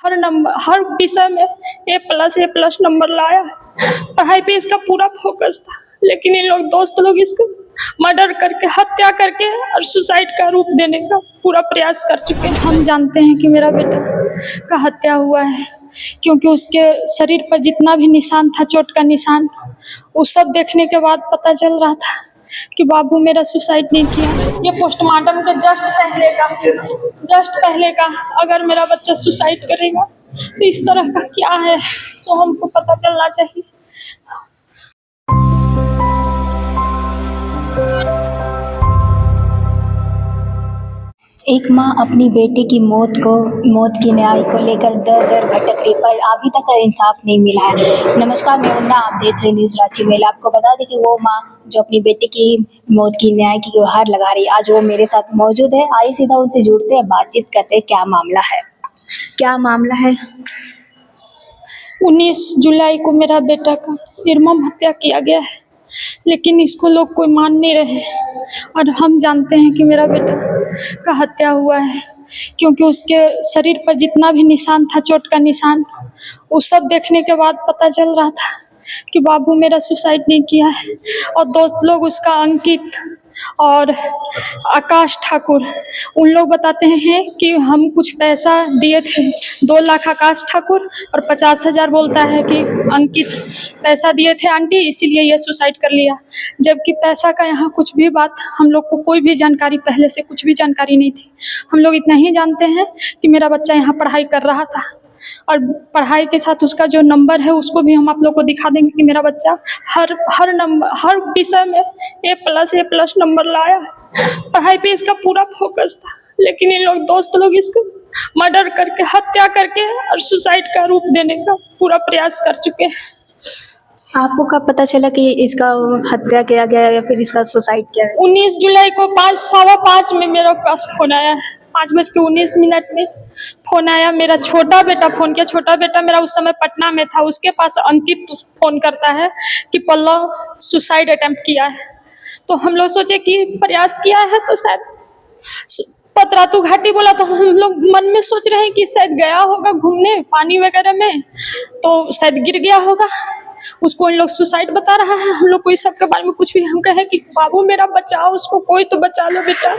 हर विषय में A+ number लाया। पढ़ाई पे इसका पूरा फोकस था, लेकिन इन लोग दोस्त लोग इसको मर्डर करके, हत्या करके और सुसाइड का रूप देने का पूरा प्रयास कर चुके हैं। हम जानते हैं कि मेरा बेटा का हत्या हुआ है, क्योंकि उसके शरीर पर जितना भी निशान था, चोट का निशान, वो सब देखने के बाद पता चल रहा था कि बाबू मेरा सुसाइड नहीं किया। ये पोस्टमार्टम के जस्ट पहले का अगर मेरा बच्चा सुसाइड करेगा तो इस तरह का क्या है, सो हमको पता चलना चाहिए। एक माँ अपनी बेटे की मौत की न्याय को लेकर दर दर भटक रही, पर अभी तक इंसाफ नहीं मिला है। नमस्कार, मैं वंदना, आप देख रहे हैं न्यूज़ रांची मेल। आपको बता दें कि वो माँ जो अपनी बेटे की मौत की न्याय की गुहार लगा रही, आज वो मेरे साथ मौजूद है। आइए सीधा उनसे जुड़ते हैं, बातचीत करते हैं। क्या मामला है? 19 जुलाई को मेरा बेटा का निर्मम हत्या किया गया है, लेकिन इसको लोग कोई मान नहीं रहे। और हम जानते हैं कि मेरा बेटा का हत्या हुआ है, क्योंकि उसके शरीर पर जितना भी निशान था, चोट का निशान, वो सब देखने के बाद पता चल रहा था कि बाबू मेरा सुसाइड नहीं किया है। और दोस्त लोग उसका अंकित और आकाश ठाकुर, उन लोग बताते हैं कि हम कुछ पैसा दिए थे, 2 लाख आकाश ठाकुर और 50,000 बोलता है कि अंकित पैसा दिए थे आंटी, इसीलिए ये सुसाइड कर लिया। जबकि पैसा का यहाँ कुछ भी बात, हम लोग को कोई भी जानकारी, पहले से कुछ भी जानकारी नहीं थी। हम लोग इतना ही जानते हैं कि मेरा बच्चा यहाँ पढ़ाई कर रहा था, और पढ़ाई के साथ उसका जो नंबर है उसको भी हम आप लोग को दिखा देंगे कि मेरा बच्चा हर विषय में A+ नंबर लाया। पढ़ाई पे इसका पूरा फोकस था, लेकिन इन लोग दोस्त लोग इसको मर्डर करके, हत्या करके और सुसाइड का रूप देने का पूरा प्रयास कर चुके हैं। आपको कब पता चला कि इसका हत्या किया गया या फिर इसका सुसाइड किया है? 19 जुलाई को 5:15 में मेरे पास फोन आया। 5:19 में फोन आया। मेरा छोटा बेटा फोन किया। छोटा बेटा मेरा उस समय पटना में था। उसके पास अंकित फोन करता है कि पल्लव सुसाइड अटेम्प्ट किया है। तो हम लोग सोचे कि प्रयास किया है तो शायद पतरातू घाटी बोला, तो हम लोग मन में सोच रहे हैं कि शायद गया होगा घूमने पानी वगैरह में, तो शायद गिर गया होगा। उसको इन लोग सुसाइड बता रहा है। हम लोग को इस सब के बारे में कुछ भी, हम कहे कि बाबू मेरा बचाओ, उसको कोई तो बचा लो बेटा,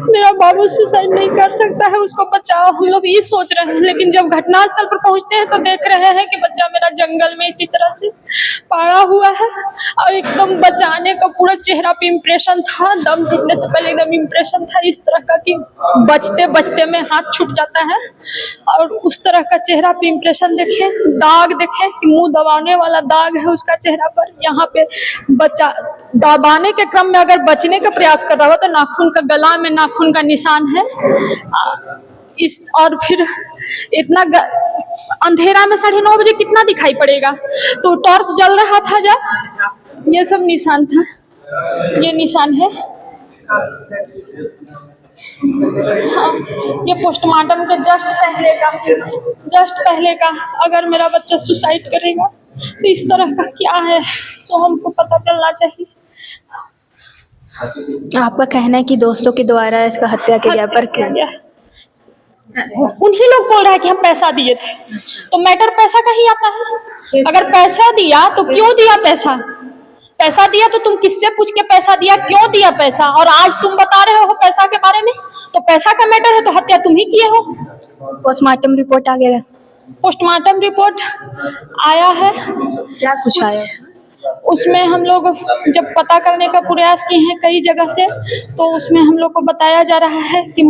मेरा बाबू सुसाइड नहीं कर सकता है, उसको बचाओ। हम लोग ये सोच रहे हैं, लेकिन जब घटनास्थल पर पहुंचते हैं तो देख रहे हैं कि बच्चा मेरा जंगल में इसी तरह से पड़ा हुआ है। और एकदम बचाने का पूरा चेहरा पे इम्प्रेशन था, दम टूटने से पहले एकदम इम्प्रेशन था इस तरह का कि बचते बचते में हाथ छूट जाता है। और उस तरह का चेहरा पे इम्प्रेशन देखे, दाग देखे कि मुंह दबाने वाला दाग है उसका चेहरा पर। यहाँ पे बच्चा दबाने के क्रम में अगर बचने का प्रयास कर रहा हो तो नाखून का, गला में नाखून का निशान है। इस और फिर इतना अंधेरा में 9:30 बजे कितना दिखाई पड़ेगा, तो टॉर्च जल रहा था जब, ये सब निशान था। ये निशान है। हाँ, ये पोस्टमार्टम के जस्ट पहले का अगर मेरा बच्चा सुसाइड करेगा तो इस तरह का क्या है, सो हमको पता चलना चाहिए। आपका कहना है कि दोस्तों के द्वारा इसका हत्या किया गया, पर क्या? उन्हीं लोग बोल रहा है कि हम पैसा दिए थे, तो मैटर पैसा का ही आता है। अगर पैसा दिया तो क्यों दिया पैसा? पैसा दिया तो तुम किससे पूछ के पैसा दिया, क्यों दिया पैसा? और आज तुम बता रहे हो पैसा के बारे में, तो पैसा का मैटर है तो हत्या तुम ही किए हो। पोस्टमार्टम रिपोर्ट आ गया? पोस्टमार्टम रिपोर्ट आया है। क्या कुछ आया? उसमें हम लोग जब पता करने का प्रयास किए हैं कई जगह से, तो उसमें हम लोग को बताया जा रहा है कि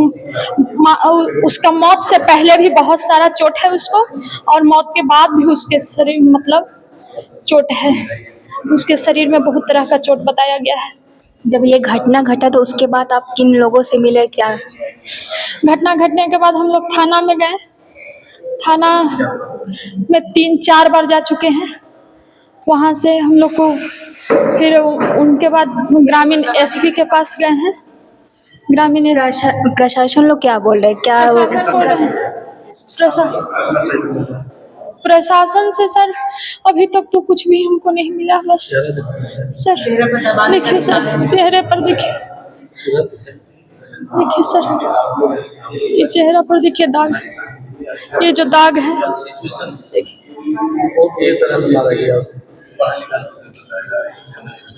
उसका मौत से पहले भी बहुत सारा चोट है उसको, और मौत के बाद भी उसके शरीर मतलब चोट है, उसके शरीर में बहुत तरह का चोट बताया गया है। जब ये घटना घटा तो उसके बाद आप किन लोगों से मिले? क्या घटना घटने के बाद हम लोग थाना में गए। थाना में 3-4 बार जा चुके हैं। वहाँ से हम लोग को फिर उनके बाद ग्रामीण एसपी के पास गए हैं। ग्रामीण प्रशासन लोग क्या बोल रहे हैं? प्रशासन से सर अभी तक तो कुछ भी हमको नहीं मिला। बस सर देखिए, सर चेहरे पर देखिए सर, ये चेहरा पर देखिए दाग, ये जो दाग है,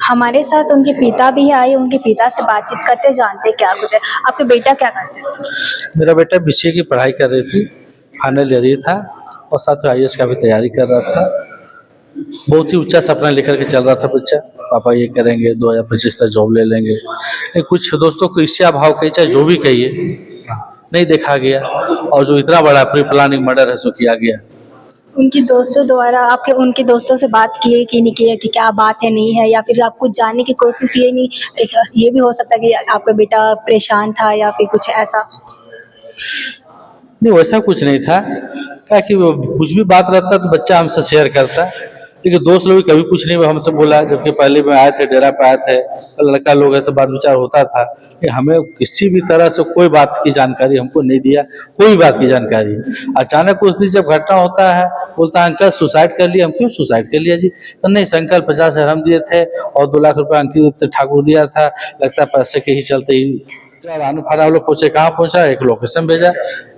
हमारे साथ उनके पिता भी आए, उनके पिता से बातचीत करते, जानते क्या कुछ है। आपके बेटा क्या करते हैं? मेरा बेटा बीसीए की पढ़ाई कर रही थी, फाइनल ईयर ही था और साथ में आईएएस का भी तैयारी कर रहा था। बहुत ही ऊंचा सपना लेकर के चल रहा था बच्चा, पापा ये करेंगे 2025 तक जॉब ले लेंगे। लेकिन कुछ दोस्तों को ईर्ष्या भाव कहिए चाहे जो भी कहिए, नहीं देखा गया और जो इतना बड़ा प्री प्लानिंग मर्डर है सो किया गया। उनके दोस्तों द्वारा आपके उनके दोस्तों से बात किए कि नहीं किए कि क्या बात है नहीं है, या फिर आप कुछ जानने की कोशिश किए नहीं? एक ये भी हो सकता है कि आपका बेटा परेशान था या फिर कुछ ऐसा। नहीं, वैसा कुछ नहीं था, क्या कि वो कुछ भी बात रहता तो बच्चा हमसे शेयर करता, लेकिन दोस्त लोग भी कभी कुछ नहीं हमसे बोला। जबकि पहले में आए थे, डेरा पे आए थे, तो लड़का लोग ऐसे बात विचार होता था, लेकिन हमें किसी भी तरह से कोई बात की जानकारी हमको नहीं दिया, कोई बात की जानकारी। अचानक उस दिन जब घटना होता है, बोलता है अंकल सुसाइड कर लिया। हम क्यों सुसाइड कर लिया जी? तो नहीं अंकल 50,000 हम दिए थे और 2 लाख रुपए अंकित ठाकुर दिया था, लगता है पैसे के ही चलते ही। जब आने फाना हम लोग पहुंचे, कहाँ पहुंचा, एक लोकेशन भेजा।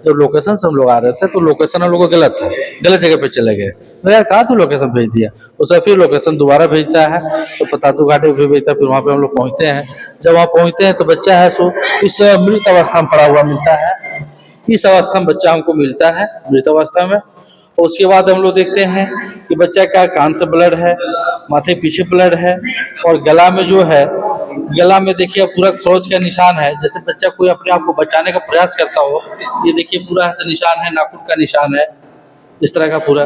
जब लोकेशन से हम लोग आ रहे थे तो लोकेशन हम लोग को गलत था, गलत जगह पे चले गए। तो यार कहाँ तू लोकेशन भेज दिया? उसे फिर लोकेशन दोबारा भेजता है तो पतातू घाटे पे भेजता है। फिर वहाँ पे हम लोग पहुँचते हैं। जब वहाँ पहुँचते हैं तो बच्चा है सो इस मृत अवस्था में पड़ा हुआ मिलता है। इस अवस्था में बच्चा हमको मिलता है, मृत अवस्था में। और उसके बाद हम लोग देखते हैं कि बच्चा का कान से ब्लड है, माथे पीछे ब्लड है और गला में जो है, गला में देखिए पूरा खरोच का निशान है, जैसे बच्चा कोई अपने आप को बचाने का प्रयास करता हो। ये देखिए पूरा ऐसा निशान है, नाखून का निशान है, इस तरह का पूरा।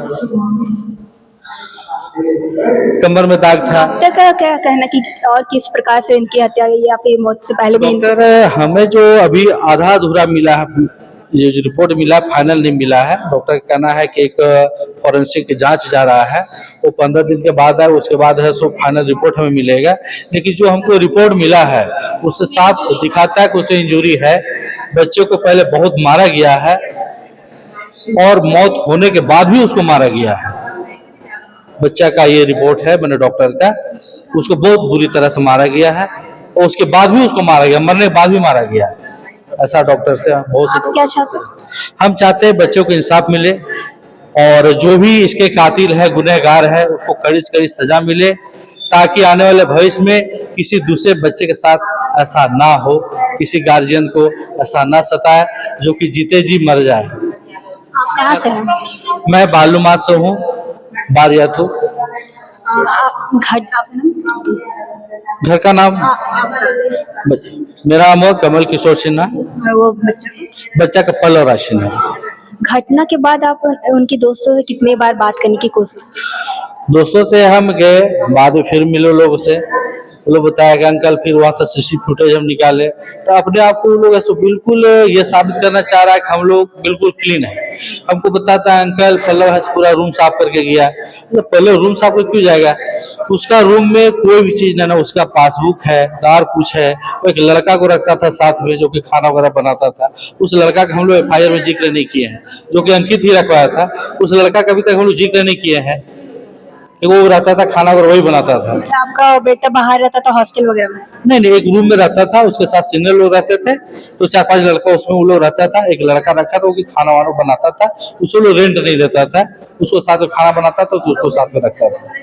कमर में दाग था। डॉक्टर का क्या कहना कि और किस प्रकार से इनकी हत्या हुई या फिर मौत से पहले भी डॉक्टर हमें जो अभी आधा अधूरा मिला है, ये जो रिपोर्ट मिला फाइनल नहीं मिला है। डॉक्टर का कहना है कि एक फॉरेंसिक जांच जा रहा है, वो 15 दिन के बाद है, उसके बाद है सो फाइनल रिपोर्ट हमें मिलेगा। लेकिन जो हमको रिपोर्ट मिला है उससे साफ दिखाता है कि उसे इंजरी है। बच्चे को पहले बहुत मारा गया है और मौत होने के बाद भी उसको मारा गया है। बच्चा का ये रिपोर्ट है मैंने डॉक्टर का, उसको बहुत बुरी तरह से मारा गया है और उसके बाद भी उसको मारा गया, मरने के बाद भी मारा गया है। ऐसा डॉक्टर से बहुत से आप क्या चाहते हैं? हम चाहते हैं बच्चों को इंसाफ मिले और जो भी इसके कातिल है, गुनहगार है, उसको कड़ी से कड़ी सजा मिले, ताकि आने वाले भविष्य में किसी दूसरे बच्चे के साथ ऐसा ना हो, किसी गार्जियन को ऐसा ना सताए जो कि जीते जी मर जाए। आप कहाँ से हैं? मैं बालूमाथ से हूँ, बारियातू। आपका नाम? घर का नाम मेरा नाम है कमल किशोर सिन्हा। वो बच्चा बच्चा का पल्लव राशि है। घटना के बाद आप उनके दोस्तों से कितने बार बात करने की कोशिश? दोस्तों से हम गए, बाद में फिर मिले लोग से, वो लोग बताया कि अंकल फिर वहाँ से सीसी फुटेज हम निकाले तो अपने आप को लोग ऐसे बिल्कुल ये साबित करना चाह रहा है कि हम लोग बिल्कुल क्लीन है। हमको बताता है अंकल पल्लव है पूरा रूम साफ करके गया। तो पल्लव रूम साफ करके क्यों जाएगा? उसका रूम में कोई भी चीज ना, उसका पासबुक है, और कुछ है। वो एक लड़का को रखता था साथ में जो कि खाना वगैरह बनाता था। उस लड़का का हम लोग FIR में जिक्र नहीं किए हैं, जो कि अंकित ही रखवाया था। उस लड़का का अभी तक हम लोग जिक्र नहीं किए हैं। वो रहता था खाना वगैरह वही बनाता था। आपका बेटा बाहर रहता था हॉस्टल वगैरह में? नहीं, एक रूम में रहता था, उसके साथ सीनियर लोग रहते थे, तो 4-5 लड़का उसमें वो लोग रहता था। एक लड़का रखा था वो कि खाना वाना बनाता था, उसको लोग रेंट नहीं देता था, उसको साथ में खाना बनाता था तो उसको साथ में रखता था।